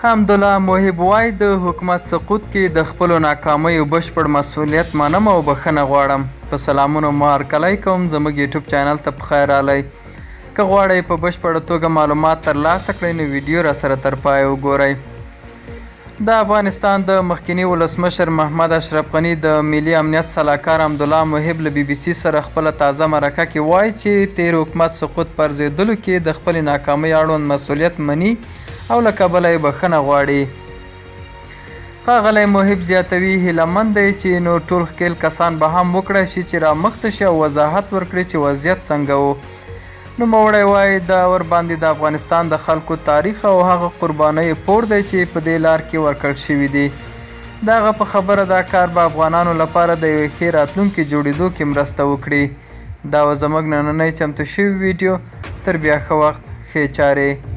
حمدالله محب وایي د حکومت سقوط کې د خپلو ناکامیو بشپړ مسؤلیت منم او بخښنه غواړم. په سلامونو مو هرکلی کوم. زموږ یوټیوب چینل ته په خیر راغلی. که غواړئ په بشپړه توګه معلومات ترلاسه کړئ نو ویډیو راسره تر پایه وګورئ. د افغانستان د مخکني ولسمشر محمد اشرف غني د ملي امنیت سلاکار حمدالله محب له BBC سره خپله تازه مرکه کې وایي چې تیر حکومت سقوط پر زیدلو کې د خپلې ناکامۍ اړوند مسؤلیت مني او له کبله یې بخښنه غواړي. ښاغلی محب زیاتوي هیله مند دی چې نور ټول ښکیل کسان به هم وکړی شي چې رامخته شي او وضاحت ورکړي چې وضعیت څنګه و. نوموړی وایي دا ورباندې د افغانستان د خلکو تاریخ او هغه قربانیو پور دی چې په دې لار کې ورکړل شوي دي. د هغه په خبره دا کار به افغانانو لپاره د یوې ښې راتلونکي جوړېدو کې مرسته وکړي. دا و زموږ نننی چمتو شوي ویډیو. تر بیا ښه وخت، ښې چارې.